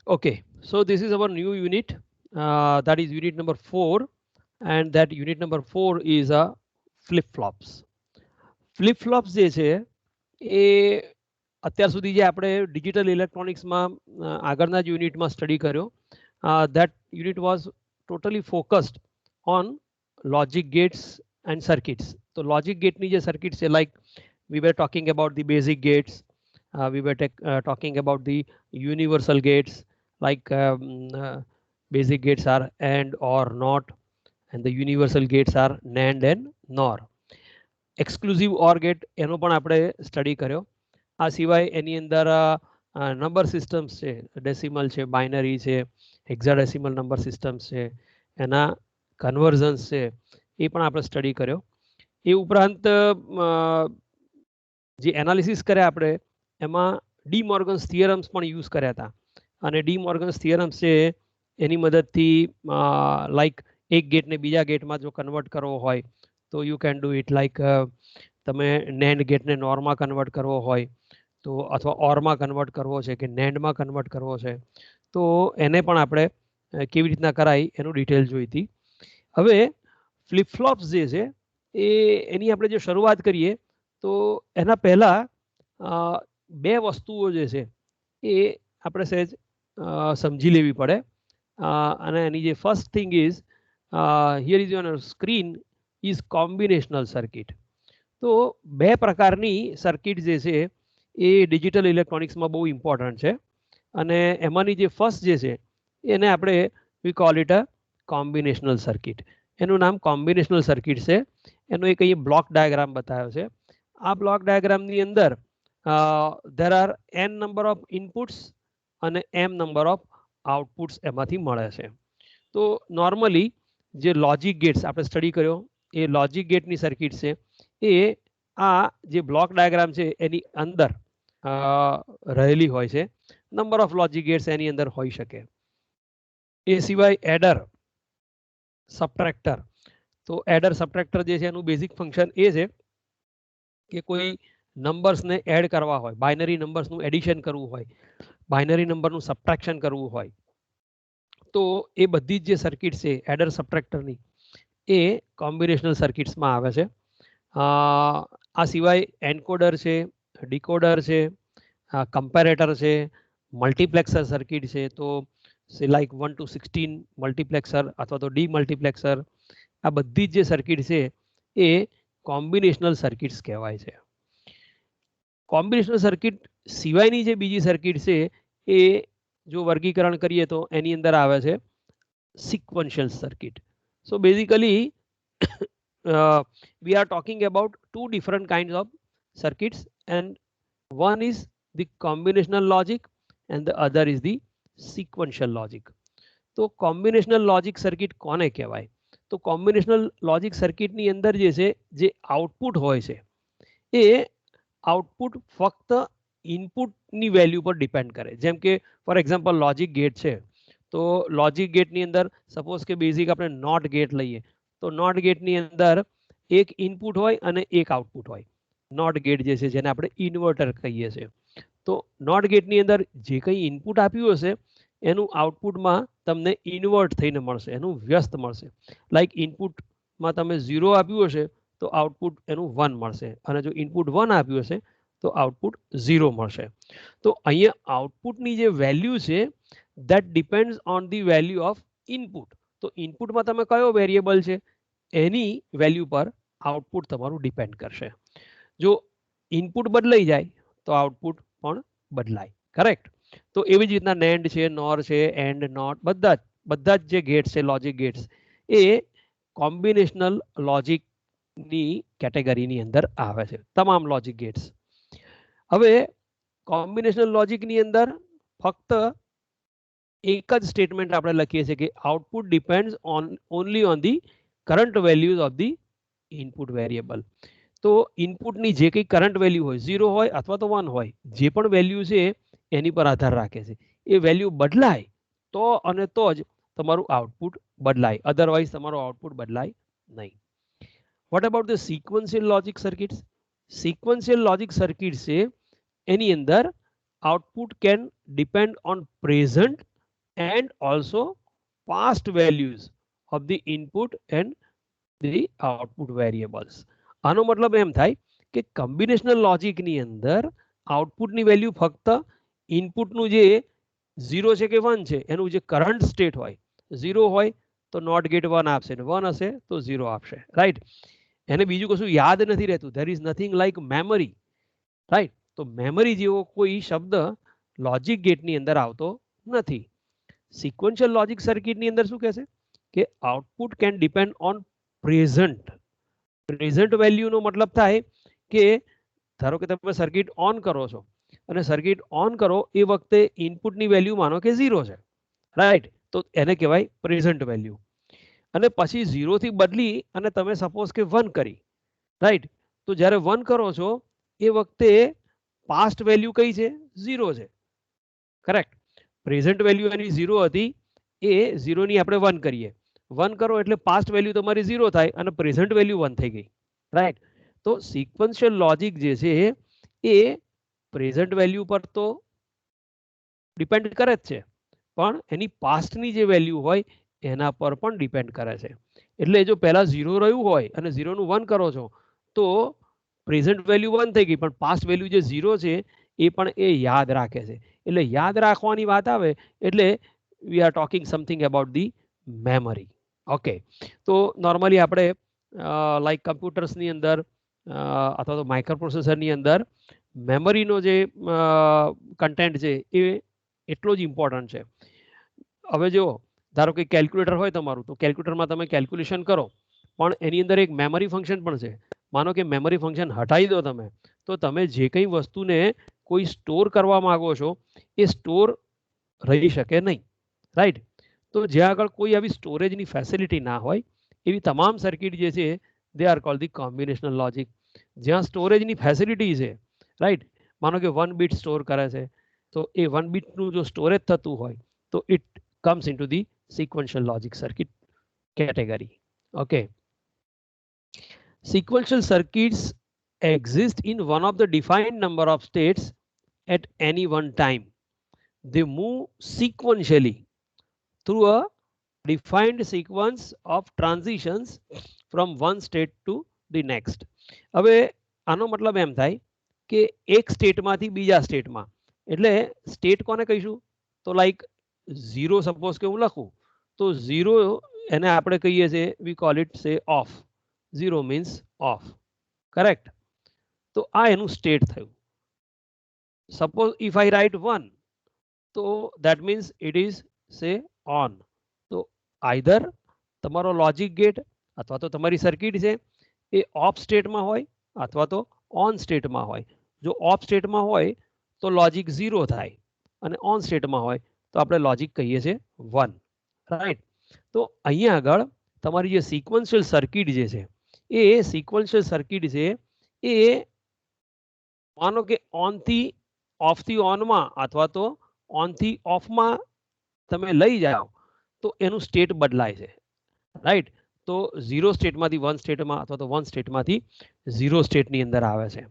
Okay, so this is our new unit. That is unit number 4, and that unit number 4 is a flip flops. Flip flops જે છે એ અત્યાર સુધી જે આપણે digital ઇલેક્ટ્રોનિક્સમાં આગળના જ યુનિટમાં સ્ટડી કર્યો, that unit was totally focused on logic gates and circuits. તો logic gate ની જે circuits છે, like we were talking about the basic gates, we were talking about the universal gates, like basic gates are and or not, and the universal gates are NAND and NOR. Exclusive or gate એનો પણ આપણે study કર્યો. આ સિવાય એની અંદર number systems છે, decimal છે, બાઇનરી છે, હેક્સાડેસિમલ નંબર સિસ્ટમ્સ છે, એના કન્વર્ઝન્સ છે, એ પણ આપણે સ્ટડી કર્યો. એ ઉપરાંત જે એનાલિસિસ કર્યા આપણે એમાં ડી મોર્ગન્સ થિયરમ્સ પણ યુઝ કર્યા હતા. અને ડી મોર્ગન્સ થિયરમ્સ છે એની મદદથી લાઈક એક ગેટને બીજા ગેટમાં જો કન્વર્ટ કરવો હોય તો you can do it, like તમે નેન્ડ ગેટને નોરમાં કન્વર્ટ કરવો હોય તો, અથવા ઓરમાં કન્વર્ટ કરવો છે કે નેન્ડમાં કન્વર્ટ કરવો છે, તો એને પણ આપણે કેવી રીતના કરાય એનું ડિટેલ જોઈ હતી. હવે ફ્લિપફ્લોપ્સ જે છે એ એની આપણે જો શરૂઆત કરીએ તો એના પહેલા બે વસ્તુઓ જે છે એ આપણે સહેજ સમજી લેવી પડે. અને એની જે first thing is, here is on screen is combinational circuit. તો બે પ્રકારની સર્કિટ જે છે એ ડિજિટલ ઇલેક્ટ્રોનિક્સમાં બહુ ઇમ્પોર્ટન્ટ છે. અને એમાંની જે ફર્સ્ટ જે છે એને આપણે વી call it a combinational circuit. એનું નામ કોમ્બિનેશનલ સર્કિટ છે. એનો એક અહીં બ્લોક ડાયાગ્રામ બતાવ્યો છે. આ બ્લોક ડાયાગ્રામની અંદર there are n number of inputs અને m number of outputs એમાંથી મળે છે. તો નોર્મલી જે લોજિક ગેટ્સ આપણે સ્ટડી કર્યો એ લોજિક ગેટની સર્કિટ છે એ આ જે બ્લોક ડાયાગ્રામ છે એની અંદર રહેલી હોય છે. નંબર ઓફ લોજિક ગેટ્સ એની અંદર હોઈ શકે. એ સિવાય એડર, સબટ્રેક્ટર. તો એડર સબટ્રેક્ટર જે છે એનું બેઝિક ફંક્શન એ છે કે કોઈ નંબર્સને એડ કરવા હોય, બાઇનરી નંબર્સનું એડિશન કરવું હોય, બાઇનરી નંબરનું સબટ્રેક્શન કરવું હોય, તો એ બધી જ જે સર્કિટ છે એડર સબટ્રેક્ટરની એ કોમ્બિનેશનલ સર્કિટ્સમાં આવે છે. આ સિવાય એન્કોડર છે, ડીકોડર છે, કમ્પેરેટર છે, મલ્ટીપ્લેક્સર સર્કિટ છે. તો લાઈક 1 to 16 મલ્ટીપ્લેક્સર અથવા તો ડી મલ્ટીપ્લેક્સર, આ બધી જ જે સર્કિટ છે એ કોમ્બિનેશનલ સર્કિટ્સ કહેવાય છે. કોમ્બિનેશનલ સર્કિટ સિવાયની જે બીજી સર્કિટ છે એ જો વર્ગીકરણ કરીએ તો એની અંદર આવે છે sequential circuit. So basically we are talking about two different kinds of circuits, and one is the combinational logic and the other is the sequential logic. તો કોમ્બિનેશનલ લોજિક સર્કિટ કોને કહેવાય? તો કોમ્બિનેશનલ લોજિક સર્કિટની અંદર જે છે જે output હોય છે એ આઉટપુટ ફક્ત ઇનપુટની વેલ્યુ પર ડિપેન્ડ કરે. જેમ કે ફોર એક્ઝામ્પલ લોજિક ગેટ છે, તો લોજિક ગેટની અંદર સપોઝ કે બેઝિક આપણે નોટ ગેટ લઈએ તો નોટ ગેટની અંદર એક ઇનપુટ હોય અને એક આઉટપુટ હોય. નોટ ગેટ જે છે જેને આપણે ઇન્વર્ટર કહીએ છીએ. તો નોટ ગેટની અંદર જે કંઈ ઇનપુટ આપ્યું હશે એનું આઉટપુટમાં તમને ઇન્વર્ટ થઈને મળશે, એનું વ્યસ્ત મળશે. લાઈક ઇનપુટમાં તમે 0 આપ્યું હશે તો આઉટપુટ એનું 1 મળશે, અને જો ઇનપુટ 1 આપ્યું હશે તો આઉટપુટ 0 મળશે. તો અહીંયા આઉટપુટની જે વેલ્યુ છે that depends on the value of input. તો ઇનપુટમાં તમે કયો વેરિયેબલ છે એની વેલ્યુ પર આઉટપુટ તમારું ડિપેન્ડ કરશે. જો ઇનપુટ બદલાઈ જાય તો આઉટપુટ પણ બદલાય. કરેક્ટ? તો એવી જ રીતના નેન્ડ છે, નોર છે, એન્ડ, નોટ, બધા જ જે ગેટ્સ છે લોજિક ગેટ્સ એ કોમ્બિનેશનલ લોજિકની કેટેગરીની અંદર આવે છે, તમામ લોજિક ગેટ્સ. હવે કોમ્બિનેશનલ લોજિકની અંદર ફક્ત એક જ સ્ટેટમેન્ટ આપણે લખીએ છીએ કે output depends on only on the current values of the input variable. તો ઇનપુટની જે કંઈ કરંટ વેલ્યુ હોય, 0 હોય અથવા તો 1 હોય, જે પણ વેલ્યુ છે એની પર આધાર રાખે છે. એ વેલ્યુ બદલાય તો અને તો જ તમારું આઉટપુટ બદલાય, અધરવાઇઝ તમારું આઉટપુટ બદલાય નહીં. What about the sequential logic circuits? Sequential logic circuit છે એની અંદર output can depend on present and also past values of the input and the output variables. આનો મતલબ એમ થાય કે કમ્બિનેશનલ લોજિકની અંદર આઉટપુટની વેલ્યુ ફક્ત ઇનપુટનું જે 0 છે કે 1 છે એનું જે કરંટ સ્ટેટ હોય 0 હોય તો નોટ ગેટ 1 આપશે, 1 હશે તો 0 આપશે, રાઈટ. એને બીજું કશું યાદ નથી રહેતું. There is nothing like memory, right. તો મેમરી જેવો કોઈ શબ્દ લોજિક ગેટની અંદર આવતો નથી. સિક્વન્શિયલ લોજિક સર્કિટની અંદર શું કહેશે કે output can depend on present. Present વેલ્યુનો મતલબ થાય કે ધારો કે તમે સર્કિટ ઓન કરો છો અને સર્કિટ ઓન કરો એ વખતે ઇનપુટની વેલ્યુ માનો કે 0 છે, રાઈટ. તો એને કહેવાય પ્રેઝન્ટ વેલ્યુ. અને પછી 0 થી બદલી અને તમે સપોઝ કે 1 કરી, રાઈટ. તો જ્યારે 1 કરો છો એ વખતે પાસ્ટ વેલ્યુ કઈ છે? 0 છે, કરેક્ટ. પ્રેઝન્ટ વેલ્યુ એની 0 હતી, એ 0 ની આપણે 1 કરીએ. 1 કરો એટલે પાસ્ટ વેલ્યુ તમારી 0 થાય અને પ્રેઝન્ટ વેલ્યુ 1 થઈ ગઈ, રાઈટ. તો સિક્વન્શિયલ લોજિક જે છે એ પ્રેઝન્ટ વેલ્યુ પર તો ડિપેન્ડ કરે જ છે, પણ એની પાસ્ટની જે વેલ્યુ હોય એના પર પણ ડિપેન્ડ કરે છે. એટલે જો પહેલા 0 રહ્યું હોય અને 0 નું 1 કરો છો તો પ્રેઝન્ટ વેલ્યુ 1 થઈ ગઈ, પણ પાસ્ટ વેલ્યુ જે 0 છે એ પણ એ યાદ રાખે છે. એટલે યાદ રાખવાની વાત આવે એટલે we are talking something about the memory. Okay. તો નોર્મલી આપણે લાઈક કમ્પ્યુટર્સની અંદર અથવા તો માઇક્રો પ્રોસેસરની અંદર મેમરીનો જે કન્ટેન્ટ છે એ એટલો જ ઇમ્પોર્ટન્ટ છે. હવે જો ધારો કે કેલ્ક્યુલેટર હોય તમારું, તો કેલ્ક્યુલેટરમાં તમે કેલ્ક્યુલેશન કરો પણ એની અંદર એક મેમરી ફંક્શન પણ છે. માનો કે મેમરી ફંક્શન હટાવી દો તમે, તો તમે જે કંઈ વસ્તુને કોઈ સ્ટોર કરવા માંગો છો એ સ્ટોર રહી શકે નહીં, રાઈટ. તો જ્યાં આગળ કોઈ આવી સ્ટોરેજની ફેસિલિટી ના હોય એવી તમામ સર્કિટ જે છે they are called the combinational logic. જ્યાં સ્ટોરેજની ફેસિલિટી છે, રાઈટ. માનો કે 1 બીટ સ્ટોર કરે છે, તો એ 1 બીટનું જો સ્ટોરેજ થતું હોય તો it comes into the sequential logic circuit category. Okay. Sequential circuits exist in one of the defined number of states at any one time. They move sequentially through a defined sequence of transitions from one state to the next. હવે આનો મતલબ એમ થાય કે એક સ્ટેટમાંથી બીજા સ્ટેટમાં, એટલે state કોને કહીશું? તો લાઈક 0 સપોઝ કે હું લખું તો 0 એને આપણે કહીએ છીએ વી કોલ ઇટ સે ઓફ. 0 means of, correct. તો આ એનું સ્ટેટ થયું. સપોઝ ઇફ આઈ રાઇટ 1 તો દેટ મીન્સ ઇટ ઇઝ સે ઓન. તો આઈધર તમારો લોજિક ગેટ અથવા તો તમારી સર્કિટ છે એ ઓફ સ્ટેટમાં હોય અથવા તો ઓન સ્ટેટમાં હોય. જો ઓફ સ્ટેટમાં હોય તો લોજિક 0 થાય અને ઓન સ્ટેટમાં હોય તો આપણે લોજિક કહીએ છીએ 1, રાઈટ. તો અહીંયા આગળ તમારી જે સિક્વન્શિયલ સર્કિટ જે છે એ સિક્વન્શિયલ સર્કિટ છે એ માનો કે ઓનથી ઓફથી ઓનમાં અથવા તો ઓનથી ઓફમાં તમે લઈ જાઓ તો એનું સ્ટેટ બદલાય છે, રાઈટ. તો 0 સ્ટેટમાંથી 1 સ્ટેટમાં અથવા તો 1 સ્ટેટમાંથી 0 સ્ટેટની અંદર આવે છે.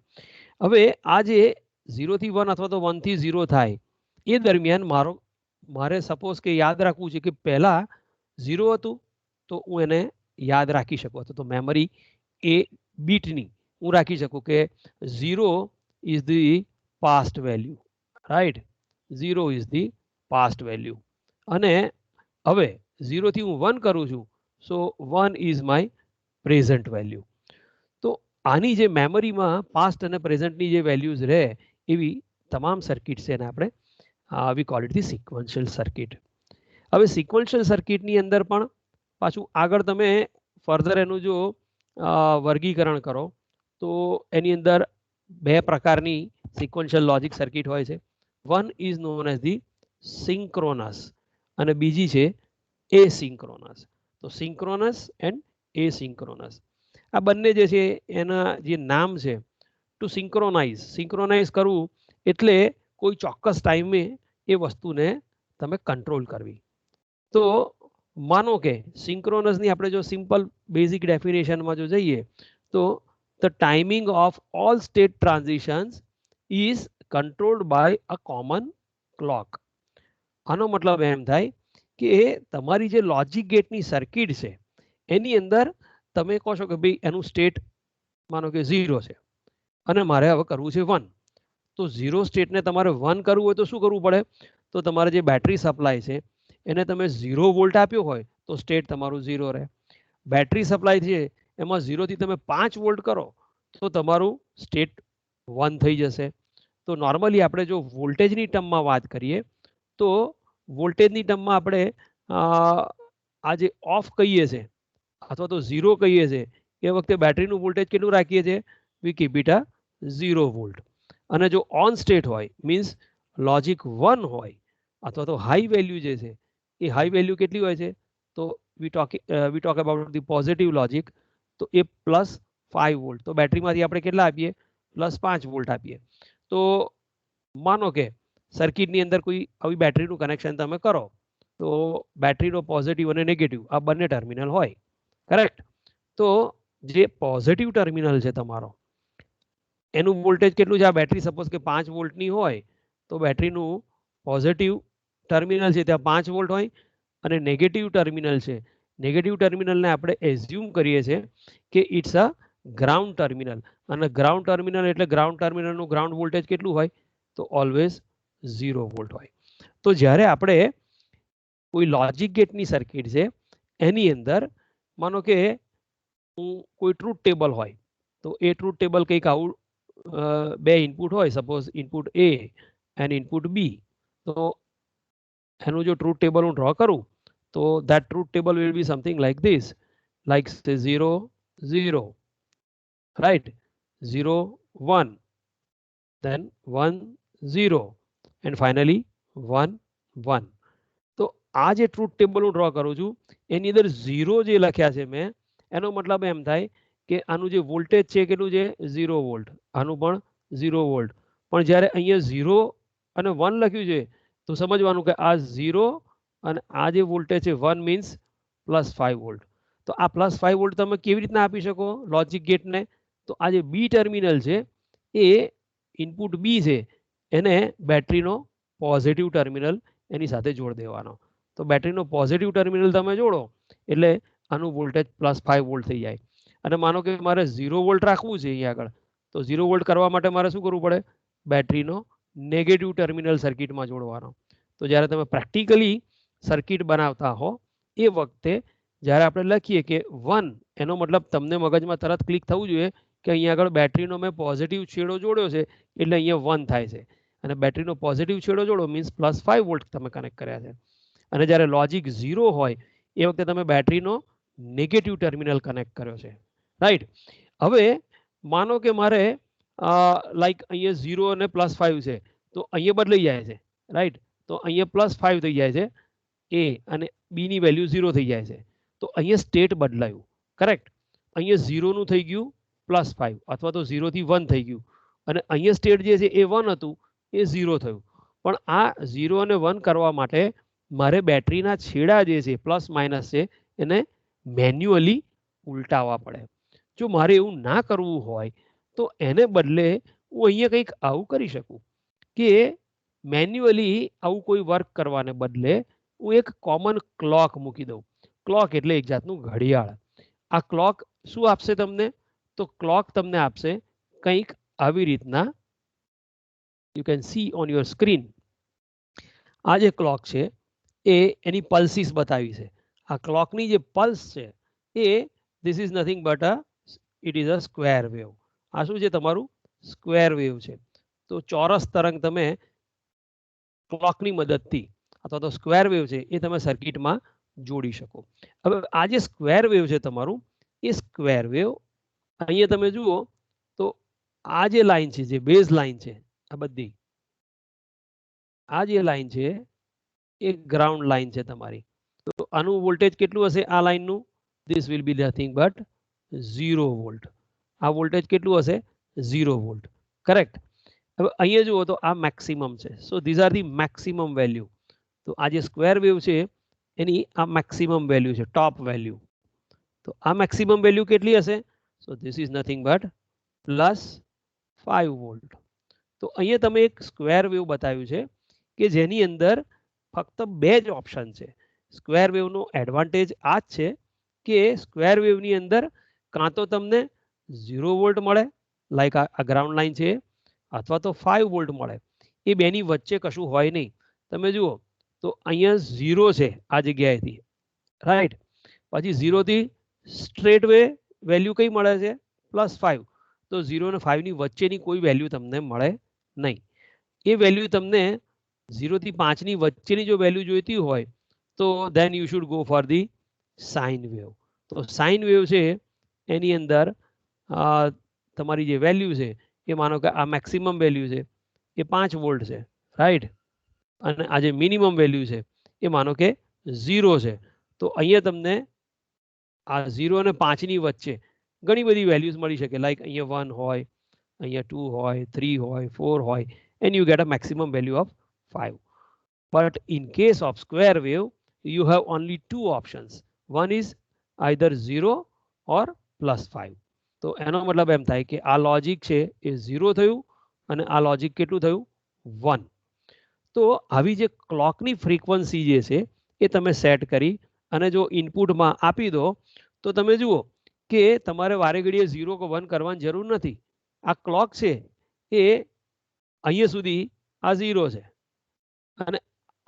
હવે આ જે 0 થી 1 અથવા તો 1 થી 0 થાય એ દરમિયાન મારે સપોઝ કે યાદ રાખવું છે કે પહેલા 0 હતું તો હું એને યાદ રાખી શકું, અથવા તો મેમરી એ બીટની હું રાખી શકું કે 0 is the past value, right. 0 is the past value. અને હવે 0 થી હું 1 કરું છું so 1 is my present value. તો આની જે મેમરીમાં પાસ્ટ અને પ્રેઝન્ટની જે વેલ્યુઝ રહે એવી તમામ સર્કિટ છે એને આપણે વી call it the sequential circuit. હવે સિક્વન્શિયલ સર્કિટની અંદર પણ પાછું આગળ તમે ફર્ધર એનું જો વર્ગીકરણ કરો તો એની અંદર 2 પ્રકારની સિક્વન્શિયલ લોજિક સર્કિટ હોય છે. One is known as the synchronous અને બીજી છે એસિંક્રોનસ. તો સિંક્રોનસ એન્ડ એસિંક્રોનસ આ બંને જે છે એના જે નામ છે ટુ સિંક્રોનાઇઝ કરવું એટલે કોઈ ચોક્કસ ટાઈમે એ વસ્તુને તમે કંટ્રોલ કરવી. તો માનો કે સિંક્રોનસની આપણે જો સિમ્પલ બેઝિક ડેફિનેશનમાં જો જઈએ તો the timing of all state transitions is controlled by a common clock. આનો મતલબ એમ થાય કે તમારી જે લોજિક ગેટની સર્કિટ છે એની અંદર તમે કહો છો કે ભાઈ એનું સ્ટેટ માનો કે 0 છે અને મારે હવે કરવું છે 1. તો 0 સ્ટેટને તમારે 1 કરવું હોય તો શું કરવું પડે? તો તમારે જે બેટરી સપ્લાય છે એને તમે 0 વોલ્ટ આપ્યો હોય તો સ્ટેટ તમારું 0 રહે. બેટરી સપ્લાય છે એમાં 0 થી તમે 5 વોલ્ટ કરો તો તમારું સ્ટેટ 1 થઈ જશે. તો નોર્મલી આપણે જો વોલ્ટેજની ટર્મમાં વાત કરીએ તો વોલ્ટેજની ટર્મમાં આપણે આ જે ઓફ કહીએ છીએ અથવા તો 0 કહીએ છીએ એ વખતે બેટરીનું વોલ્ટેજ કેટલું રાખીએ છીએ? વી કીપ ઇટ અ 0 વોલ્ટ. અને જો ઓન સ્ટેટ હોય મીન્સ લોજિક 1 હોય અથવા તો હાઈ વેલ્યુ જે છે એ હાઈ વેલ્યુ કેટલી હોય છે? તો વી talk about the positive logic, તો એ +5 વોલ્ટ. તો બેટરીમાંથી આપણે કેટલા આપીએ? +5 વોલ્ટ આપીએ. તો માનો કે સર્કિટની અંદર કોઈ આવી બેટરીનું કનેક્શન તમે કરો તો બેટરીનો પોઝિટિવ અને નેગેટિવ આ બંને ટર્મિનલ હોય, કરેક્ટ? તો જે પોઝિટિવ ટર્મિનલ છે તમારો એનું વોલ્ટેજ કેટલું છે? આ બેટરી સપોઝ કે 5 વોલ્ટની હોય તો બેટરીનું પોઝિટિવ ટર્મિનલ છે ત્યાં 5 વોલ્ટ હોય અને નેગેટિવ ટર્મિનલ છે, નેગેટિવ ટર્મિનલને આપણે એઝ્યુમ કરીએ છીએ કે ઇટ્સ અ ગ્રાઉન્ડ ટર્મિનલ. અને ગ્રાઉન્ડ ટર્મિનલ એટલે ગ્રાઉન્ડ ટર્મિનલનું ગ્રાઉન્ડ વોલ્ટેજ કેટલું હોય? તો ઓલવેઝ 0 વોલ્ટ હોય. તો જ્યારે આપણે કોઈ લોજિક ગેટની સર્કિટ છે એની અંદર માનો કે કોઈ ટ્રુથ ટેબલ હોય તો એ ટ્રુથ ટેબલ કંઈક આવું બે ઇનપુટ હોય, suppose input A and input B. તો એનું જો ટ્રુથ ટેબલ હું ડ્રો કરું તો that truth table will be something like this, like say 0 0, right? 0 1, then 1 0 and finally 1 1. તો આ જે ટ્રુથ ટેબલ હું ડ્રો કરું છું એની અંદર 0 જે લખ્યા છે મેં એનો મતલબ એમ થાય કે આનું જે વોલ્ટેજ છે કેટલું છે? 0 વોલ્ટ. આનું પણ 0 વોલ્ટ. પણ જ્યારે અહીંયા 0 અને 1 લખ્યું છે તો સમજવાનું કે આ 0 અને આ જે વોલ્ટેજ છે 1 મીન્સ +5 વોલ્ટ. તો આ +5 વોલ્ટ તમે કેવી રીતના આપી શકો લોજિક ગેટને? તો આ જે બી ટર્મિનલ છે એ ઇનપુટ બી છે એને બેટરીનો પોઝિટિવ ટર્મિનલ એની સાથે જોડી દેવાનો. તો બેટરીનો પોઝિટિવ ટર્મિનલ તમે જોડો એટલે આનું વોલ્ટેજ +5 વોલ્ટ થઈ જાય. અને માનો કે મારે 0 વોલ્ટ રાખવું છે અહીંયા આગળ તો 0 વોલ્ટ કરવા માટે મારે શું કરવું પડે? બેટરીનો નેગેટિવ ટર્મિનલ સર્કિટમાં જોડવાનો. તો જ્યારે તમે પ્રેક્ટિકલી સર્કિટ બનાવતા હો એ વખતે જ્યારે આપણે લખીએ કે 1 એનો મતલબ તમને મગજમાં તરત ક્લિક થવું જોઈએ કે અહીંયા આગળ બેટરીનો મેં પોઝિટિવ છેડો જોડ્યો છે એટલે અહીંયા 1 થાય છે અને બેટરીનો પોઝિટિવ છેડો જોડો મીન્સ +5 વોલ્ટ તમે કનેક્ટ કર્યા છે. અને જ્યારે લોજિક 0 હોય એ વખતે તમે બેટરીનો નેગેટિવ ટર્મિનલ કનેક્ટ કર્યો છે, રાઈટ? હવે માનો કે મારે લાઈક અહીંયા 0 અને +5 છે તો અહીંયા બદલાઈ જાય છે, રાઈટ? તો અહીંયા +5 થઈ જાય છે એ અને બી ની વેલ્યુ 0 થઈ જાય છે. તો અહીંયા સ્ટેટ બદલાયું, કરેક્ટ? અહીંયા 0 નું થઈ ગયું +5 અથવા તો 0 થી 1 થઈ ગયું અને અહીંયા સ્ટેટ જે છે એ 1 હતું એ 0 થયું. પણ આ 0 અને 1 કરવા માટે મારે બેટરીના છેડા જે છે પ્લસ માઇનસ છે એને મેન્યુઅલી ઉલટાવવા પડે. જો મારે એવું ના કરવું હોય તો એને બદલે હું અહીંયા કંઈક આવું કરી શકું કે મેન્યુઅલી આવું કોઈ વર્ક કરવાને બદલે હું એક કોમન ક્લોક મૂકી દઉં. ક્લોક એટલે એક જાતનું ઘડિયાળ. આ ક્લોક શું આપશે તમને? તો ક્લોક તમને આપશે કંઈક આવી રીતના. You can see on your screen. આ જે ક્લોક છે એ એની પલ્સીસ બતાવી છે. આ ક્લોકની જે પલ્સ છે એ this is nothing but it is a square wave. આ શું છે? તમારું સ્ક્વેર વેવ છે. તો ચોરસ તરંગ તમે ક્લોકની મદદથી અથવા તો સ્ક્વેર વેવ છે એ તમે સર્કિટમાં જોડી શકો. હવે આ જે સ્ક્વેર વેવ છે તમારું એ સ્ક્વેર વેવ અહીંયા તમે જુઓ તો આ જે લાઈન છે જે બેઝ લાઈન છે આ બધી આ જે લાઈન છે એ ગ્રાઉન્ડ લાઈન છે તમારી. તો આનું વોલ્ટેજ કેટલું હશે આ લાઈનનું? This will be nothing but 0 volt. આ વોલ્ટેજ કેટલું હશે? 0 વોલ્ટ, કરેક્ટ? હવે અહીંયા જુઓ તો આ મેક્સિમમ છે. સો these are the maximum value. તો આ જે સ્ક્વેર વેવ છે એની આ મેક્સિમમ વેલ્યુ છે, ટોપ વેલ્યુ. તો આ મેક્સિમમ વેલ્યુ કેટલી હશે? So this is nothing but +5 volt. તો અહીંયા તમે એક સ્ક્વેર વેવ બતાવ્યું છે કે જેની અંદર ફક્ત બે જ ઓપ્શન છે. સ્ક્વેર વેવનો એડવાન્ટેજ આ જ છે કે સ્ક્વેર વેવની અંદર કાં તો તમને 0 વોલ્ટ મળે, લાઈક આ ગ્રાઉન્ડ લાઈન છે, અથવા તો 5 વોલ્ટ મળે. એ બેની વચ્ચે કશું હોય નહીં. તમે જુઓ તો અહીંયા 0 છે આ જગ્યાએથી, રાઈટ. પછી 0 થી સ્ટ્રેટ વે વેલ્યુ કઈ મળે છે? +5. તો 0 અને 5 ની વચ્ચેની કોઈ વેલ્યુ તમને મળે નહીં. એ વેલ્યુ તમને 0 થી 5 ની વચ્ચેની જો વેલ્યુ જોઈતી હોય તો then you should go for the sine wave. તો સાઇન વેવ છે એની અંદર તમારી જે વેલ્યુ છે એ માનો કે આ મેક્સિમમ વેલ્યુ છે એ 5 વોલ્ટ છે, રાઈટ. અને આ જે મિનિમમ વેલ્યુ છે એ માનો કે 0 છે. તો અહીંયા તમને આ 0 અને 5 ની વચ્ચે ઘણી બધી વેલ્યુઝ મળી શકે, લાઈક અહીંયા 1 હોય, અહીંયા 2 હોય, 3 હોય, 4 હોય, and you get a maximum value of 5. But in case of square wave, you have only two options. One is either 0 or +5. તો એનો મતલબ એમ થાય કે આ લોજિક છે એ 0 થયું અને આ લોજિક કેટલું થયું? 1. તો આવી જે ક્લોકની ફ્રીક્વન્સી જે છે એ તમે સેટ કરી અને જો ઇનપુટમાં આપી દો તો તમે જુઓ કે તમારે વારે ઘડીએ 0 કે 1 કરવાની જરૂર નથી. આ ક્લોક છે એ અહીંયા સુધી આ 0 છે અને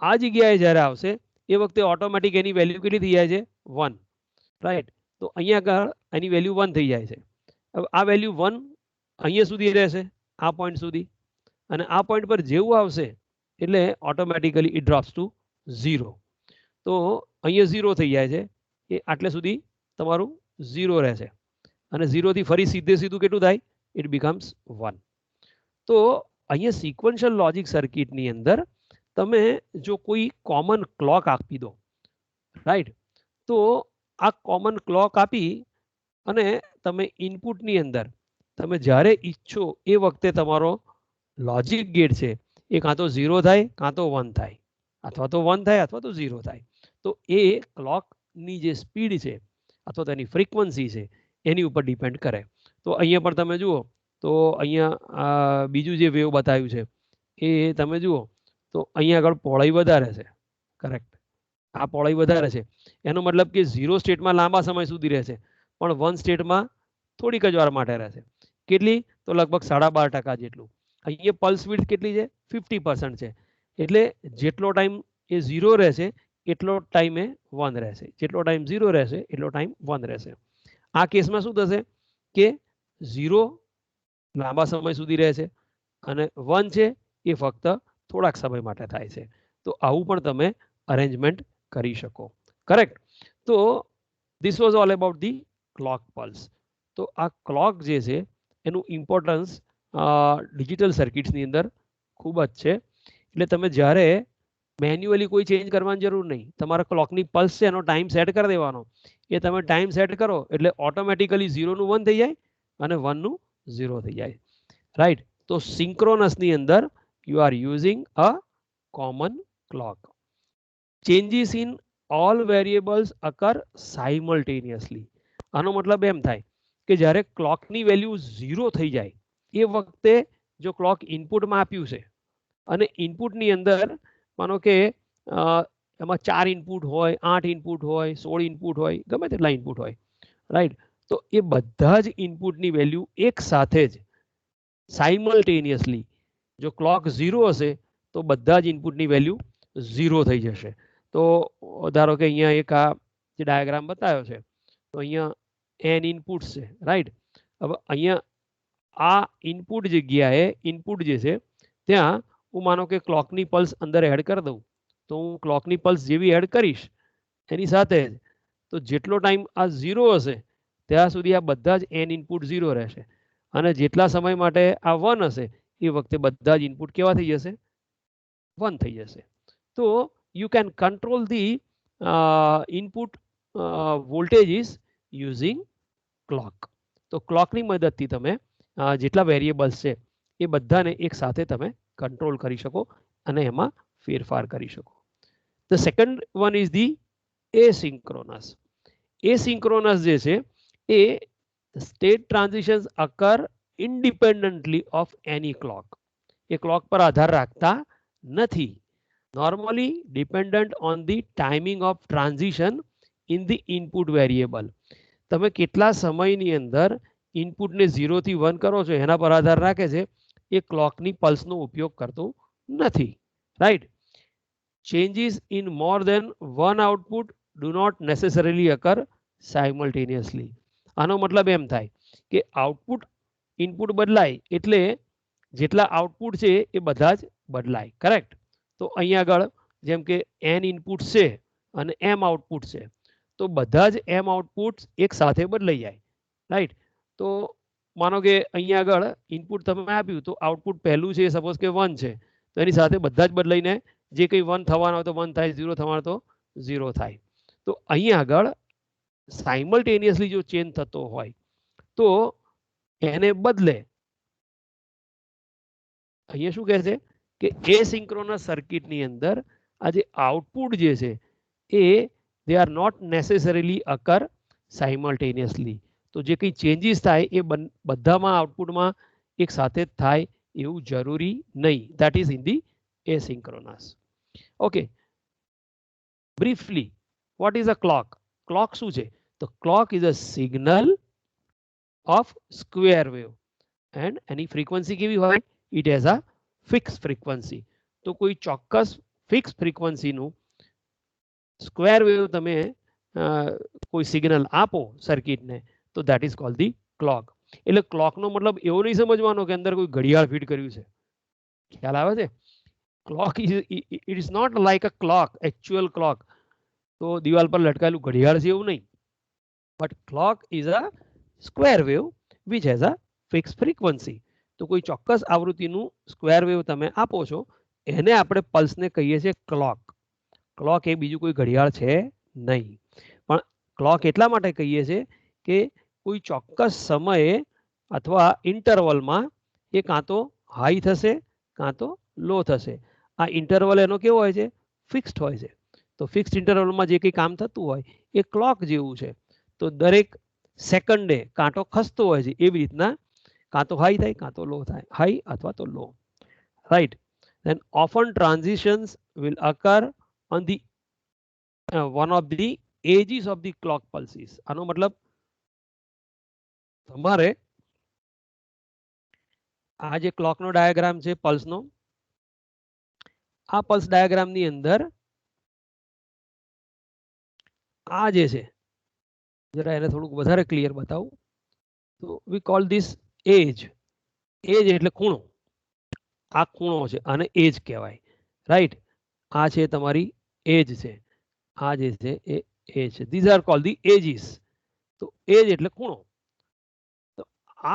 આ જગ્યાએ જ્યારે આવશે એ વખતે ઓટોમેટિક એની વેલ્યુ કેટલી થઈ જાય છે? 1, રાઈટ. તો અહીંયા આગળ એની વેલ્યુ 1 થઈ જાય છે. હવે આ વેલ્યુ 1 અહીંયા સુધી રહેશે, આ પોઈન્ટ સુધી, અને આ પોઈન્ટ પર જેવું આવશે એટલે ઓટોમેટિકલી ઇટ ડ્રોપ્સ ટુ 0. તો અહીંયા 0 થઈ જાય છે, એ આટલે સુધી તમારું 0 રહેશે અને 0 થી ફરી સીધે સીધું કેટલું થાય? It becomes 1. તો અહીંયા સિક્વન્શિયલ લોજિક સર્કિટની અંદર તમે જો કોઈ કોમન ક્લોક આપી દો, રાઈટ, તો આ કોમન ક્લોક આપી અને તમે ઇનપુટની અંદર તમે જ્યારે ઈચ્છો એ વખતે તમારો લોજિક ગેટ છે એ કાં તો 0 થાય કાં તો 1 થાય, અથવા તો 1 થાય અથવા તો 0 થાય. તો એ ક્લોકની જે સ્પીડ છે અથવા તો એની ફ્રીક્વન્સી છે એની ઉપર ડિપેન્ડ કરે. તો અહીંયા પણ તમે જુઓ તો અહીંયા બીજું જે વેવ બતાવ્યું છે એ તમે જુઓ તો અહીંયા આગળ પહોળાઈ વધારે છે, કરેક્ટ. આ પહોળાઈ વધારે છે એનો મતલબ કે 0 સ્ટેટમાં લાંબા સમય સુધી રહેશે પણ 1 સ્ટેટમાં થોડીક જ વાર માટે રહેશે. કેટલી? તો લગભગ 12.5% જેટલું. અહીંયા પલ્સ વિડ્થ કેટલી છે? 50% છે. એટલે જેટલો ટાઈમ એ 0 રહેશે એટલો ટાઈમ એ 1 રહેશે, જેટલો ટાઈમ 0 રહેશે એટલો ટાઈમ 1 રહેશે. આ કેસમાં શું થશે કે 0 લાંબા સમય સુધી રહેશે અને 1 છે એ ફક્ત થોડાક સમય માટે થાય છે. તો આવું પણ તમે અરેન્જમેન્ટ કરી શકો, કરેક્ટ. તો this was all about the clock pulse. તો આ ક્લોક જે છે એનું ઇમ્પોર્ટન્સ ડિજિટલ સર્કિટ્સની અંદર ખૂબ જ છે. એટલે તમે જ્યારે મેન્યુઅલી કોઈ ચેન્જ કરવાની જરૂર નહીં, તમારા ક્લોકની પલ્સ છે એનો ટાઈમ સેટ કરી દેવાનો. એ તમે ટાઈમ સેટ કરો એટલે ઓટોમેટિકલી 0 નું 1 થઈ જાય અને 1 નું 0 થઈ જાય, રાઈટ. તો સિંક્રોનસની અંદર you are using a common clock. Changes in all variables occur simultaneously. આનો મતલબ એમ થાય કે જ્યારે ક્લોકની વેલ્યુ 0 થઈ જાય એ વખતે જો ક્લોક ઇનપુટમાં આપ્યું છે અને ઇનપુટની અંદર માનો કે એમાં 4 ઇનપુટ હોય, 8 ઇનપુટ હોય, 16 ઇનપુટ હોય, ગમે તેટલા ઇનપુટ હોય, રાઈટ. તો એ બધા જ ઇનપુટની વેલ્યુ એક સાથે જ સાયમલ્ટેનિયસલી જો ક્લોક 0 હશે તો બધા જ ઇનપુટની વેલ્યુ 0 થઈ જશે. તો ધારો કે અહીંયા એક આ જે ડાયાગ્રામ બતાવ્યો છે તો અહીંયા n ઇનપુટ્સ છે, રાઈટ. હવે અહીંયા આ ઇનપુટ જગ્યાએ ઇનપુટ જે છે ત્યાં હું માનો કે ક્લોકની પલ્સ અંદર એડ કરી દઉં તો હું ક્લોકની પલ્સ જેવી એડ કરીશ એની સાથે જ તો જેટલો ટાઈમ આ 0 હશે ત્યાં સુધી આ બધા જ n ઇનપુટ 0 રહેશે અને જેટલા સમય માટે આ 1 હશે એ વખતે બધા જ ઇનપુટ કેવા થઈ જશે? 1 થઈ જશે. તો you can control the input voltages using clock. તો ક્લોકની મદદથી તમે જેટલા વેરિયેબલ્સ છે એ બધાને એક સાથે તમે કંટ્રોલ કરી શકો અને એમાં ફેરફાર કરી શકો. The second one is the asynchronous. Asynchronous જે છે એ state transitions occur independently of any clock. A clock પર આધાર રાખતા નથી. normally dependent on the timing of transition in the input variable. તમે કેટલા સમયની અંદર ઇનપુટને 0 થી 1 કરો છો એના પર આધાર રાખે છે. એ ક્લોકની પલ્સનો ઉપયોગ કરતો નથી. Right. changes in more than one output do not necessarily occur simultaneously. આનો મતલબ એમ થાય કે આઉટપુટ ઇનપુટ બદલાય એટલે જેટલા આઉટપુટ છે એ બધા જ બદલાય. કરેક્ટ. તો અહીંયા આગળ જેમ કે n ઇનપુટ છે અને m આઉટપુટ છે તો બધા જ m આઉટપુટ એક સાથે બદલાઈ જાય. રાઈટ. તો માનો કે અહીંયા આગળ ઇનપુટ તમે આપ્યું તો આઉટપુટ પહેલું છે સપોઝ કે 1 છે તો એની સાથે બધા જ બદલાઈને જે કંઈ 1 થવાનો હોય તો 1 થાય, 0 થવાનો તો 0 થાય. તો અહીંયા આગળ સાયમલ્ટેનિયસલી જો ચેન્જ થતો હોય તો એને બદલે અહીંયા શું કહે છે કે એસિંક્રોનસ સર્કિટની અંદર આ જે આઉટપુટ જે છે એ they are not necessarily occur simultaneously. તો જે કંઈ ચેન્જીસ થાય એ બધામાં આઉટપુટમાં એક સાથે જ થાય એવું જરૂરી નહીં. that is in the asynchronous. okay, briefly what is a clock? clock શું છે? તો clock is a signal of square wave and any frequency કેવી હોય? it has a fixed frequency. તો કોઈ ચોક્કસ ફિક્સ ફ્રીક્વન્સીનું સ્ક્વેર વેવ તમે કોઈ સિગ્નલ આપો સર્કિટને તો that is called the clock. એટલે ક્લોકનો મતલબ એવો નહીં સમજવાનો કે અંદર કોઈ ઘડિયાળ ફિટ કર્યું છે. ખ્યાલ આવે છે? Clock is it is not like a clock, actual clock. તો દિવાલ પર લટકાયેલું ઘડિયાળ છે એવું નહીં. But clock is a square wave which has a fix frequency. તો કોઈ ચોક્કસ આવૃત્તિનું સ્ક્વેર વેવ તમે આપો છો એને આપણે પલ્સને કહીએ છીએ ક્લોક. ક્લોક એ બીજું કોઈ ઘડિયાળ છે નહીં. પણ ક્લોક એટલા માટે કહીએ છીએ કે કોઈ ચોક્કસ સમયે અથવા ઇન્ટરવલમાં એ કાં તો હાઈ થશે કાં તો લો થશે. આ ઇન્ટરવલ એનો કેવો હોય છે? ફિક્સ્ડ હોય છે. તો ફિક્સ્ડ ઇન્ટરવલમાં જે કંઈ કામ થતું હોય એ ક્લોક જેવું છે. તો દરેક સેકન્ડે કાંટો ખસતો હોય છે એવી રીતના કાં તો હાઈ થાય કાં તો લો થાય, હાઈ અથવા તો લો. Right. then often transitions will occur on the one of the edges of the clock pulses. આનો મતલબ તમારે આ જે ક્લોકનો ડાયાગ્રામ છે પલ્સનો, આ પલ્સ ડાયાગ્રામની અંદર આ જે છે જરા એને થોડુંક વધારે ક્લિયર બતાવું તો વી કોલ ધીસ એજ. એજ એટલે ખૂણો. આ ખૂણો છે અને એજ કહેવાય. રાઈટ. આ છે તમારી એજ છે. આ જે છે એ એજ છે. These are called the edges. તો એજ એટલે ખૂણો. તો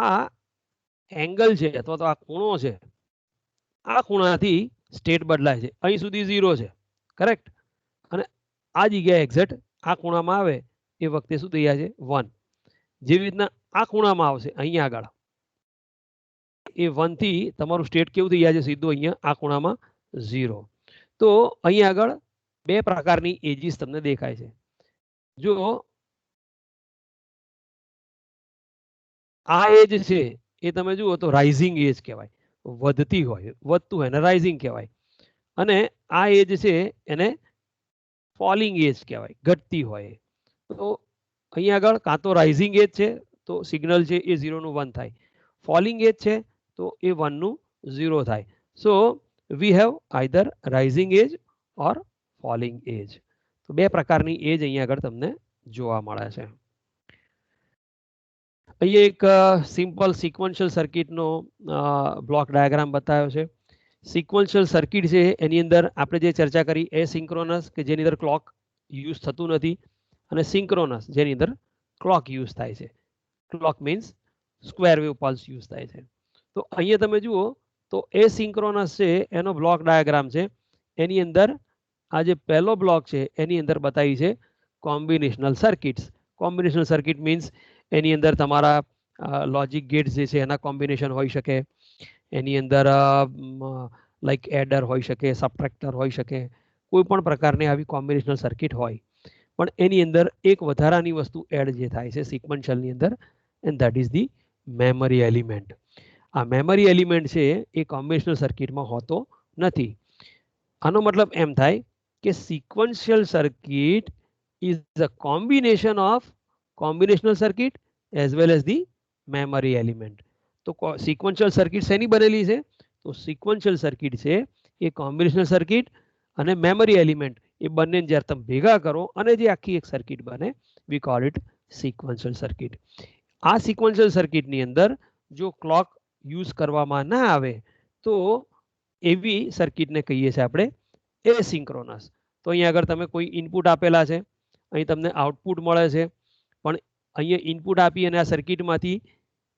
આ એંગલ છે અથવા તો આ ખૂણો છે, આ ખૂણાથી સ્ટેટ બદલાય છે. અહીં સુધી 0 છે. કરેક્ટ. અને આ જગ્યાએ એક્ઝેક્ટ આ ખૂણામાં આવે એ વખતે શું થઈ જાય છે? 1. જેવી રીતના આ ખૂણામાં આવશે અહીંયા આગળ એ 1 થી તમારું સ્ટેટ કેવું થઈ જાય છે? સીધું અહીંયા આ ખૂણામાં 0. તો અહીંયા આગળ બે પ્રકારની એજીસ તમને દેખાય છે. જો આ એજ છે એ તમે જુઓ તો રાઇઝિંગ એજ કહેવાય, વધતી હોય, વધતું હોય એને રાઇઝિંગ કહેવાય. અને આ એજ છે એને ફોલિંગ એજ કહેવાય, ઘટતી હોય. તો અહીંયા આગળ કાં તો રાઇઝિંગ એજ છે તો સિગ્નલ છે એ 0 નું 1 થાય, ફોલિંગ એજ છે તો એ 1 નું 0 થાય. So we have either rising edge or falling edge. તો બે પ્રકારની એજ અહીંયા આગળ તમને જોવા મળે છે. અહીંયા એક સિમ્પલ સિક્વન્શિયલ સર્કિટનો બ્લોક ડાયાગ્રામ બતાવ્યો છે. સિક્વન્શિયલ સર્કિટ છે એની અંદર આપણે જે ચર્ચા કરી એસિંક્રોનસ કે જેની અંદર ક્લોક યુઝ થતું નથી, અને સિંક્રોનસ જેની અંદર ક્લોક યુઝ થાય છે. Clock means square wave pulse use થાય છે. તો અહીંયા તમે જુઓ તો એસિંક્રોનસ છે એનો બ્લોક ડાયાગ્રામ છે. એની અંદર આ જે પહેલો બ્લોક છે એની અંદર બતાવી છે combinational circuits. Combinational circuit means એની અંદર તમારા લોજિક ગેટ્સ જે છે એના કોમ્બિનેશન હોઈ શકે, એની અંદર લાઈક એડર હોઈ શકે, સબટ્રેક્ટર હોઈ શકે, કોઈ પણ પ્રકારની આવી કોમ્બિનેશનલ સર્કિટ હોય. પણ એની અંદર એક વધારાની વસ્તુ એડ જે થાય છે સિક્વન્શિયલની અંદર, and that is the memory element. આ મેમરી એલિમેન્ટ છે એ કોમ્બિનેશનલ સર્કિટમાં હોતો નથી. આનો મતલબ એમ થાય કે sequential circuit is a combination of combinational circuit as well as the memory element. તો સિક્વન્શિયલ સર્કિટ શેની બનેલી છે? તો સિક્વન્શિયલ સર્કિટ છે એ કોમ્બિનેશનલ સર્કિટ અને મેમરી એલિમેન્ટ એ બંને જ્યારે તમે ભેગા કરો અને જે આખી એક સર્કિટ બને, વી કોલ ઇટ સિક્વન્શિયલ સર્કિટ. આ સિક્વન્શિયલ સર્કિટની અંદર જો ક્લોક યુઝ કરવામાં ના આવે તો એવી સર્કિટને કહીએ છીએ આપણે એસિંક્રોનસ. તો અહીંયા આગળ તમે કોઈ ઇનપુટ આપેલા છે, અહીં તમને આઉટપુટ મળે છે, પણ અહીંયા ઇનપુટ આપી અને આ સર્કિટમાંથી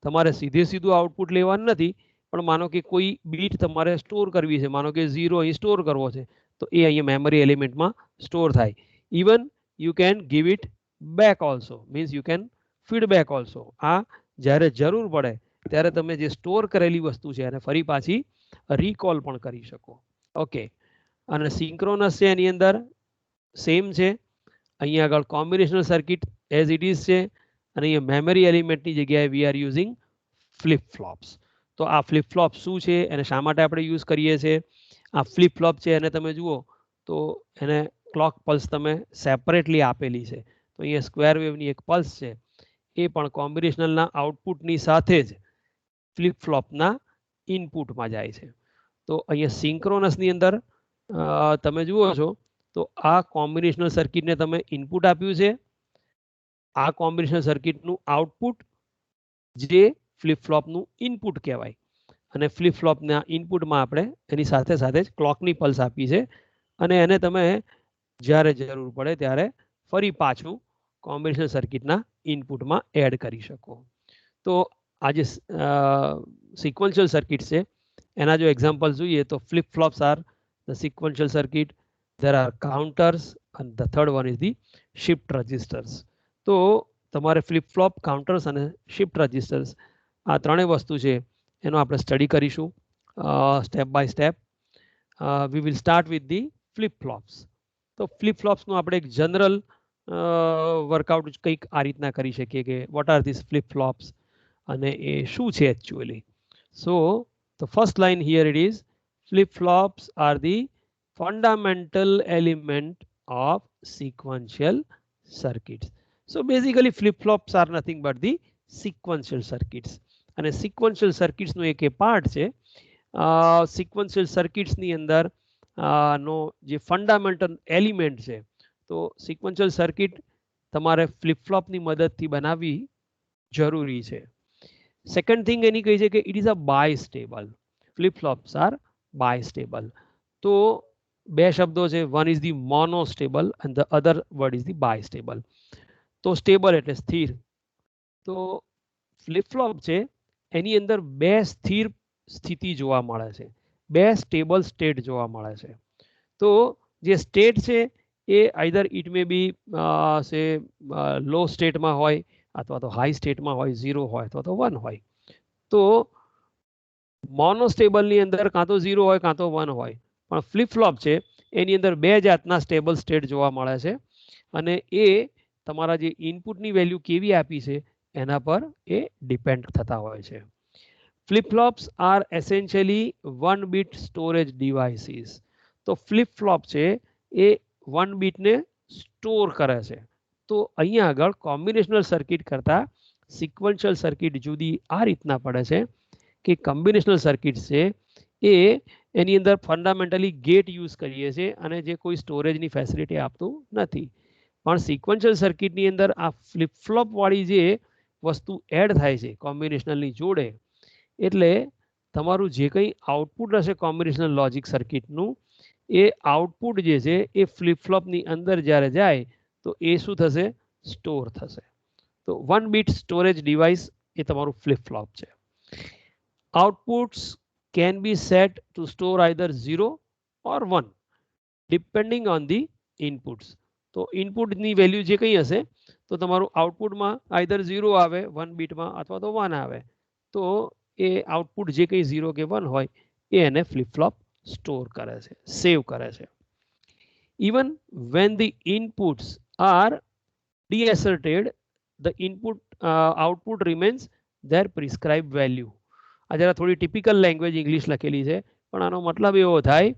તમારે સીધું આઉટપુટ લેવાનું નથી, પણ માનો કે કોઈ બીટ તમારે સ્ટોર કરવી છે, માનો કે 0 અહીં સ્ટોર કરવો છે, તો એ અહીંયા મેમરી એલિમેન્ટમાં સ્ટોર થાય. Even you can give it back also, means you can feedback also. આ જ્યારે જરૂર પડે ત્યારે તમે જે સ્ટોર કરેલી વસ્તુ છે એને ફરી પાછી રિકોલ પણ કરી શકો. ઓકે, અને સિંક્રોનસ છે એની અંદર સેમ છે. અહીંયા આગળ combinational circuit as it is છે અને અહીંયા મેમરી એલિમેન્ટની જગ્યાએ we are using flip flops. તો આ ફ્લિપ ફ્લોપ શું છે, એને શા માટે આપણે યુઝ કરીએ છીએ? આ ફ્લિપ ફ્લોપ છે એને તમે જુઓ તો એને ક્લોક પલ્સ તમે સેપરેટલી આપેલી છે. તો અહીંયા સ્ક્વેર વેવની એક પલ્સ છે, એ પણ કોમ્બિનેશનલના આઉટપુટની સાથે જ ફ્લિપ ફ્લોપના ઇનપુટમાં જાય છે. તો અહીંયા સિંક્રોનસની અંદર તમે જુઓ છો તો આ કોમ્બિનેશનલ સર્કિટને તમે ઇનપુટ આપ્યું છે, આ કોમ્બિનેશનલ સર્કિટનું આઉટપુટ જે ફ્લિપ ફ્લોપનું ઇનપુટ કહેવાય, અને ફ્લિપ ફ્લોપના ઇનપુટમાં આપણે એની સાથે સાથે જ ક્લોકની પલ્સ આપી છે, અને એને તમે જ્યારે જરૂર પડે ત્યારે ફરી પાછું કોમ્બિનેશનલ સર્કિટના ઇનપુટમાં એડ કરી શકો. તો આ જે સિક્વન્શિયલ સર્કિટ છે એના જો એક્ઝામ્પલ જોઈએ તો flip flops are the sequential circuit, there are counters and the third one is the shift registers. તો તમારે ફ્લિપ ફ્લોપ, કાઉન્ટર્સ અને શિફ્ટ રજિસ્ટર્સ આ ત્રણેય વસ્તુ છે એનો આપણે સ્ટડી કરીશું step by step. We will start with the flip flops. તો ફ્લિપ ફ્લોપ્સનું આપણે એક જનરલ વર્કઆઉટ કંઈક આ રીતના કરી શકીએ કે what are this flip flops અને એ શું છે actually. So the first line here it is, flip flops are the fundamental element of sequential circuits. So basically flip-flops are nothing but the sequential circuits. અને sequential circuits નો એક part છે. sequential circuits ની અંદર નો જે fundamental element છે, તો sequential circuit તમારે flip-flop ની મદદથી બનાવવી જરૂરી છે. સેકન્ડ થિંગ એની કહી છે કે it is a bistable. flip-flops are bistable. તો બે શબ્દો છે, one is the monostable and the other word is the bistable. તો સ્ટેબલ એટલે સ્થિર. તો ફ્લિપ ફ્લોપ છે એની અંદર બે સ્થિર સ્થિતિ જોવા મળે છે, બે સ્ટેબલ સ્ટેટ જોવા મળે છે. તો જે સ્ટેટ છે એ આઈધર ઇટ મે બી સે લો સ્ટેટમાં હોય અથવા તો હાઈ સ્ટેટમાં હોય, 0 હોય અથવા તો 1 હોય. તો મોનોસ્ટેબલની અંદર કાં તો 0 હોય કાં તો 1 હોય, પણ ફ્લિપ ફ્લોપ છે એની અંદર બે જાતના સ્ટેબલ સ્ટેટ જોવા મળે છે, અને એ તમારા જે ઇનપુટની વેલ્યુ કેવી આપી છે એના પર એ ડિપેન્ડ થતા હોય છે. Flip flops are essentially 1 bit storage devices. તો ફ્લિપ ફ્લોપ છે એ 1 બીટને સ્ટોર કરે છે. તો અહીંયા આગળ કોમ્બિનેશનલ સર્કિટ કરતા સિક્વન્શિયલ સર્કિટ જુદી આ રીતના પડે છે કે કોમ્બિનેશનલ સર્કિટ છે એ એની અંદર ફંડામેન્ટલી ગેટ યુઝ કરીએ છીએ અને જે કોઈ સ્ટોરેજની ફેસિલિટી આપતું નથી. પણ સિક્વન્શિયલ સર્કિટની અંદર આ ફ્લિપ ફ્લોપ વાળી જે વસ્તુ એડ થાય છે કોમ્બિનેશનલની જોડે, એટલે તમારું જે કંઈ આઉટપુટ હશે કોમ્બિનેશનલ લોજિક સર્કિટનું, એ આઉટપુટ જે છે એ ફ્લિપ ફ્લોપની અંદર જ્યારે જાય તો એ શું થશે? સ્ટોર થશે. તો 1 બીટ સ્ટોરેજ ડિવાઇસ એ તમારું ફ્લિપ ફ્લોપ છે. Outputs can be set to store either 0 or 1 depending on the inputs. તો ઇનપુટની વેલ્યુ જે કંઈ હશે તો તમારું આઉટપુટમાં આઈધર 0 આવે 1 બીટમાં અથવા તો 1 આવે, તો એ આઉટપુટ જે કંઈ 0 કે 1 હોય એ એને ફ્લિપ ફ્લોપ સ્ટોર કરે છે, સેવ કરે છે. Even when the inputs are deasserted, the output remains their prescribed value. આ જરા થોડી ટિપિકલ લેંગ્વેજ ઇંગ્લિશ લખેલી છે, પણ આનો મતલબ એવો થાય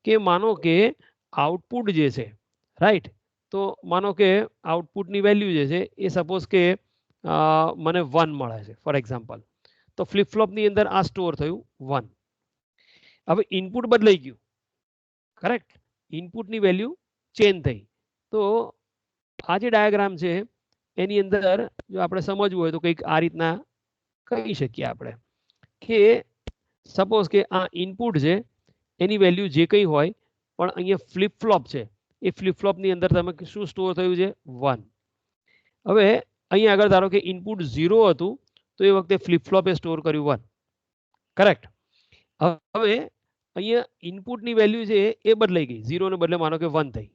કે માનો કે આઉટપુટ જે છે રાઈટ, તો માનો કે આઉટપુટની વેલ્યુ જે છે એ સપોઝ કે મને 1 મળે છે ફોર એક્ઝામ્પલ, તો ફ્લિપ ફ્લોપની અંદર આ સ્ટોર થયું 1. હવે ઇનપુટ બદલાઈ ગયું, કરેક્ટ, ઇનપુટની વેલ્યુ ચેન્જ થઈ. તો આ જે ડાયાગ્રામ છે એની અંદર જો આપણે સમજવું હોય તો કંઈક આ રીતના કહી શકીએ આપણે કે સપોઝ કે આ ઇનપુટ છે એની વેલ્યુ જે કંઈ હોય, પણ અહીંયા ફ્લિપ ફ્લોપ છે એ ફ્લિપ ફ્લોપની અંદર તમે શું સ્ટોર થયું છે 1. હવે અહીંયા આગળ ધારો કે ઇનપુટ 0 હતું તો એ વખતે ફ્લિપ ફ્લોપે સ્ટોર કર્યું 1, કરેક્ટ. હવે અહીંયા ઇનપુટની વેલ્યુ છે એ બદલાઈ ગઈ, 0 ને બદલે માનો કે 1 થઈ.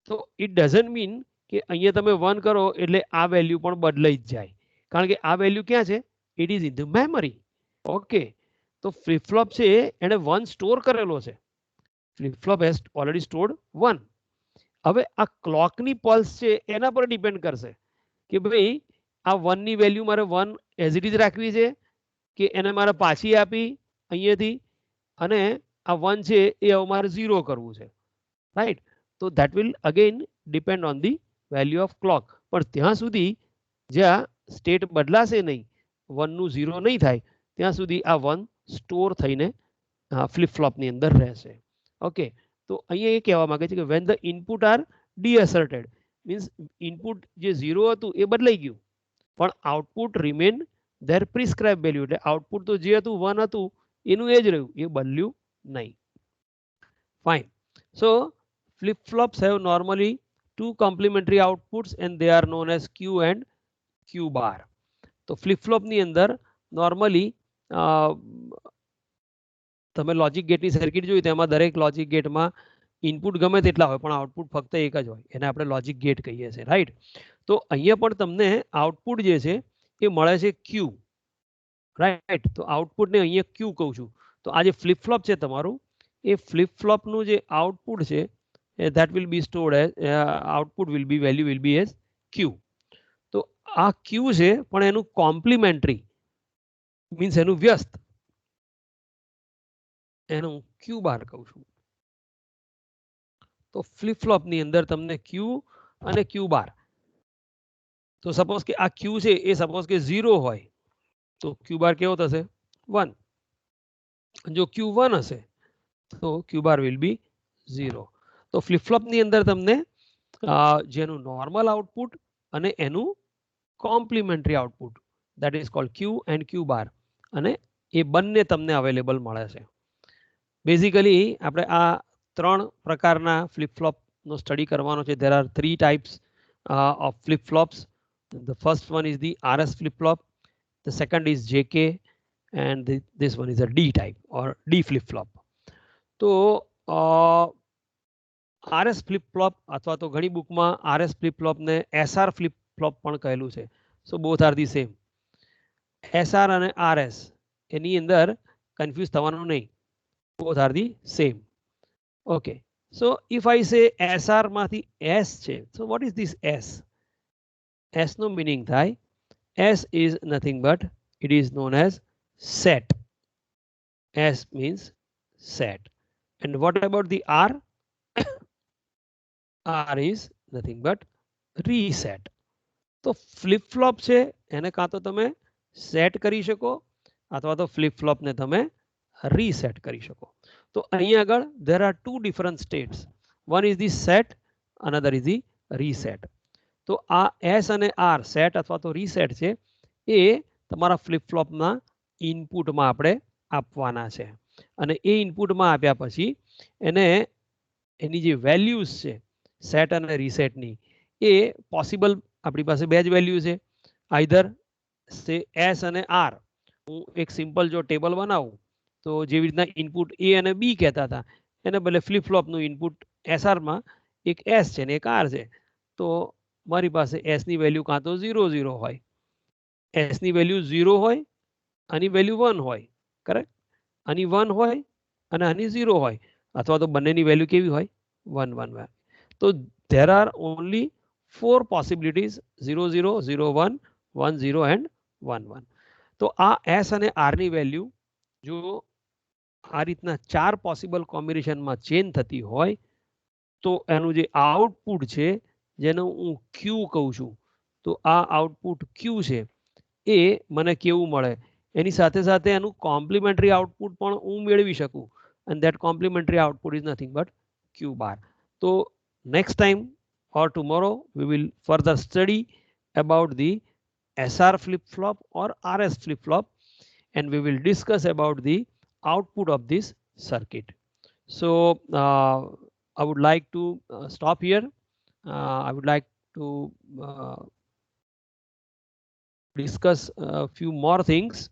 તો ઇટ ડઝન્ટ મીન કે અહીંયા તમે 1 કરો એટલે આ વેલ્યુ પણ બદલાઈ જ જાય, કારણ કે આ વેલ્યુ ક્યાં છે, it is in the memory. Okay, તો ફ્લિપ ફ્લોપ છે એને 1 સ્ટોર કરેલો છે, flip flop has already stored 1. હવે આ ક્લોકની પલ્સ છે એના પર ડિપેન્ડ કરશે કે ભાઈ આ 1 ની વેલ્યુ મારે 1 એઝ ઇટ ઇઝ રાખવી છે કે એને મારે પાછી આપી અહીંયાથી, અને આ 1 છે એ હવે મારે 0 કરવું છે, રાઈટ. તો that will again depend on the value of clock. પણ ત્યાં સુધી જ્યાં સ્ટેટ બદલાશે નહીં, 1 નું 0 નહીં થાય ત્યાં સુધી આ 1 સ્ટોર થઈને ફ્લિપ ફ્લોપની અંદર રહેશે. ઓકે, તો અહીંયા એ કહેવા માંગે છે કે when the input are deasserted, means input જે 0 હતું એ બદલાઈ ગયું પણ output remain there prescribe value, એટલે આઉટપુટ તો જે હતું 1 હતું એનું એ જ રહ્યું, એ બદલ્યું નહીં. Fine. So flip flops have normally two complementary outputs and they are known as Q and Q bar. તો flip flop ની અંદર નોર્મલી તમે લોજિક ગેટની સર્કિટ જોઈ તેમાં દરેક લોજિક ગેટમાં ઇનપુટ ગમે તેટલા હોય પણ આઉટપુટ ફક્ત એક જ હોય, એને આપણે લોજિક ગેટ કહીએ છીએ, રાઈટ. તો અહીંયા પણ તમને આઉટપુટ જે છે એ મળે છે Q, રાઈટ. તો આઉટપુટને અહીંયા Q કહું છું. તો આ જે ફ્લિપ ફ્લોપ છે તમારું, એ ફ્લિપ ફ્લોપનું જે આઉટપુટ છે that will be stored as output will be value will be as Q. તો આ Q છે પણ એનું કોમ્પ્લિમેન્ટરી મીન્સ એનું વ્યસ્ત, એનું Q બાર કહું છું. તો ફ્લિપ ફ્લોપ ની અંદર તમને Q અને Q બાર, તો સપોઝ કે આ Q છે એ સપોઝ કે 0 હોય તો Q બાર કેવો થશે 1. જો Q 1 હશે તો Q બાર will be 0. તો ફ્લિપ ફ્લોપ ની અંદર તમને જેનું નોર્મલ આઉટપુટ અને એનું complimentary output that is called Q and Q બાર, અને એ બંને તમને અવેલેબલ મળે છે. બેઝિકલી આપણે આ 3 પ્રકારના ફ્લિપ ફ્લોપનો સ્ટડી કરવાનો છે. There are 3 types of flip flops. The first one is the RS flip flop, the second is JK and this one is a D type or D flip flop. તો RS flip flop અથવા તો ઘણી બુકમાં RS flip flop ને SR flip flop પણ કહેલું છે. So both are the same. SR અને RS એની અંદર કન્ફ્યુઝ થવાનું નહીં, both are the same. Okay, so if I say SR માંથી S છે, so what is this S? S નો મીનિંગ થાય, S is nothing but it is known as set. S means set. And what about the R? R is nothing but reset. તો flip flop છે એને કાં તો તમે set કરી શકો અથવા તો ફ્લિપ ફ્લોપને તમે રીસેટ કરી શકો. તો અહીંયા આગળ there are two different states. One is the set, another is the reset. તો આ S અને R સેટ અથવા તો રીસેટ છે એ તમારા ફ્લિપ ફ્લોપના ઇનપુટમાં આપણે આપવાના છે, અને એ ઇનપુટમાં આપ્યા પછી એને એની જે વેલ્યુઝ છે સેટ અને રીસેટની એ પોસિબલ આપણી પાસે બે જ વેલ્યુ છે, આઈધર સે S અને R. હું એક સિમ્પલ જો ટેબલ બનાવું તો જેવી રીતના ઇનપુટ A અને B કહેતા હતા એને બદલે ફ્લિપ ફ્લોપનું ઇનપુટ SR માં એક S છે ને એક R છે. તો મારી પાસે S ની વેલ્યુ કાં તો 0 0 હોય, S ની વેલ્યુ 0 હોય, આની વેલ્યુ 1 હોય, કરેક્ટ, આની 1 હોય અને આની 0 હોય, અથવા તો બંનેની વેલ્યુ કેવી હોય 1 1 હોય. તો there are only 4 possibilities, 0 0 0 1 1 0 and 1 1. તો આ S અને R ની વેલ્યુ જો આ રીતના 4 પોસિબલ કોમ્બિનેશનમાં ચેન થતી હોય તો એનું જે આઉટપુટ છે જેને હું ક્યુ કહું છું, તો આ આઉટપુટ ક્યુ છે એ મને કેવું મળે, એની સાથે સાથે એનું કોમ્પ્લિમેન્ટરી આઉટપુટ પણ હું મેળવી શકું, and that complementary output is nothing but q bar. So next time or tomorrow we will further study about the SR flip flop or RS flip flop, and we will discuss about the output of this circuit. So I would like to stop here. I would like to discuss a few more things.